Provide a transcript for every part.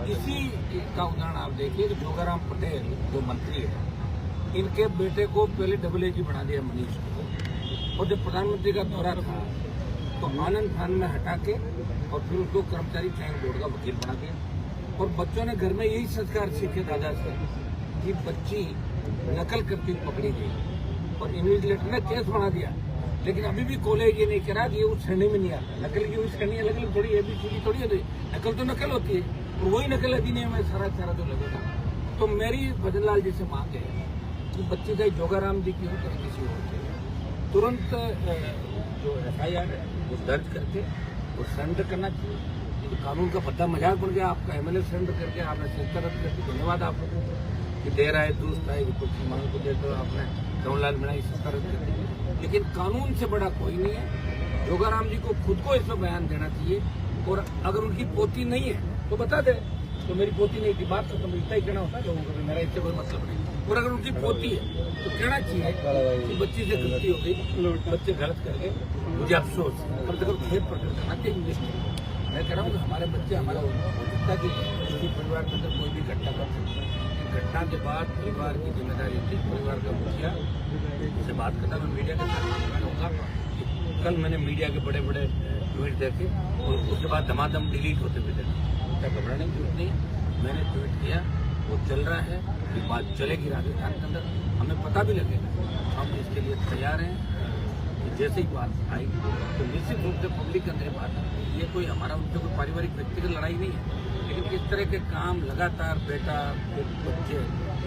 इसी का उदाहरण आप देखिए कि जोगाराम पटेल जो मंत्री है, इनके बेटे को पहले AAG बना दिया मनीष को, और जब प्रधानमंत्री का दौरा था तो आनंद फान में हटा के और फिर उसको कर्मचारी चयन बोर्ड का वकील बना दिया। और बच्चों ने घर में यही संस्कार सीखे दादा से कि बच्ची नकल करती पकड़ी गई और इन्विजिलेटर ने केस बना दिया, लेकिन अभी भी कॉलेज ये नहीं करा कि ये उस श्रेणी में नहीं आता। नकल की उस श्रेणी अलग अलग थोड़ी ABCD थोड़ी है, नकल तो नकल होती है, और वही नकल अधिनियम में सारा तो लगेगा। तो मेरी भजनलाल जी से मांग है कि बच्ची का जोगाराम जी की हो चाहे किसी और से तुरंत जो FIR है वो दर्ज करके वो सरेंडर करना चाहिए। तो कानून का भद्दा मजाक बन गया, आपका MLA सरेंडर करके आपने सेंटर रद्द करके, धन्यवाद आप लोगों को कि दे रहा है दुरुस्त है विपक्षी मांग को देकर आपने जवाहरलाल मीणा सत्ता रद्द कर दी। लेकिन कानून से बड़ा कोई नहीं है। जोगाराम जी को खुद को इसमें बयान देना चाहिए, और अगर उनकी पोती नहीं है तो बता दे तो मेरी पोती नहीं थी, बात खत्म। इतना ही कहना होता है लोगों को, मेरा इससे कोई मतलब नहीं। और अगर उनकी पोती है तो कहना चाहिए कि बच्ची से गलती हो गई, बच्चे गलत कर गए, मुझे अफसोस, कम से कम खेद प्रकट करना चाहिए। मैं कह रहा हूँ कि हमारे बच्चे हमारा होता कि किसी परिवार के अंदर कोई भी घटना कर सकते हैं। घटना के बाद परिवार की जिम्मेदारी थी, परिवार का मुखिया से बात करता मैं मीडिया के साथ होगा। कल मैंने मीडिया के बड़े बड़े ट्वीट देखे और उसके बाद धमाधम डिलीट होते हुए देखे। घबराने की जरूरत नहीं है, मैंने ट्वीट किया, वो चल रहा है, ये बात चलेगी राजस्थान के अंदर, हमें पता भी लगेगा, हम इसके लिए तैयार हैं। जैसे ही बात आई तो निश्चित रूप से पब्लिक के अंदर बात है, ये कोई हमारा उनसे कोई पारिवारिक व्यक्तिगत लड़ाई नहीं है, लेकिन इस तरह के काम लगातार बेटा बच्चे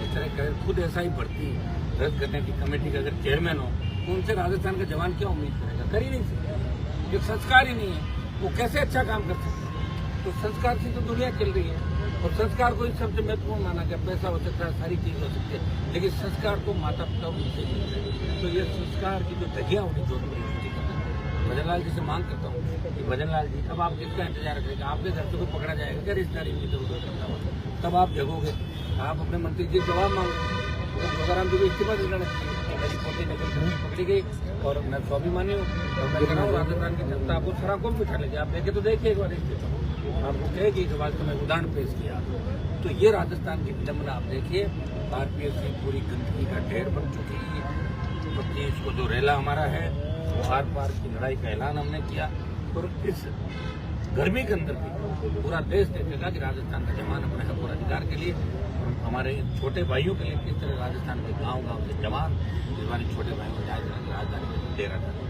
इस तरह कर खुद ऐसा ही भर्ती रद्द करने की कमेटी का अगर चेयरमैन हो तो उनसे राजस्थान का जवान क्या उम्मीद करेगा? कर ही नहीं सकता। जो संस्कार ही नहीं है वो कैसे अच्छा काम कर सकते हैं? तो संस्कार से तो दुनिया चल रही है, और संस्कार को सबसे महत्वपूर्ण माना गया। पैसा हो सकता है, सारी चीज हो सकती है, लेकिन संस्कार को माता पिता उनसे ही मिलता है। तो ये संस्कार की जो धजिया होनी जरूरी है। भजनलाल जी से मांग करता हूँ कि भजनलाल जी अब आप किसका इंतजार करेंगे? आपके घर से कोई पकड़ा जाएगा क्या रिश्तेदारी की जरूरत करता हो? तब आप जगोगे, आप अपने मंत्री जी जवाब मांगो। तो जोगाराम जी को इस्तीफा देना चाहिए। मेरी पोती नकल करके पकड़ी गई और मैं स्वाभिमानी हूँ, और मैं कह रहा हूँ राजस्थान की जनता आपको सराकों में बिठा लेगी। आप देखे तो देखिए एक बार इस्तीफा, आपको कहेगी कि बाद में उदाहरण पेश किया। तो ये राजस्थान की विडम्बना आप देखिए, RPSC पूरी गंदगी का ढेर बन चुकी है। 25 को जो रेला हमारा है वो आर पार की लड़ाई का ऐलान हमने किया, और इस गर्मी के अंदर भी पूरा देश देखेगा कि राजस्थान का जवान अपने हक और अधिकार के लिए, और हमारे छोटे भाइयों के लिए किस तरह राजस्थान के गांव-गांव के जवान हमारे छोटे भाइयों को राजधानी में दे रहा था।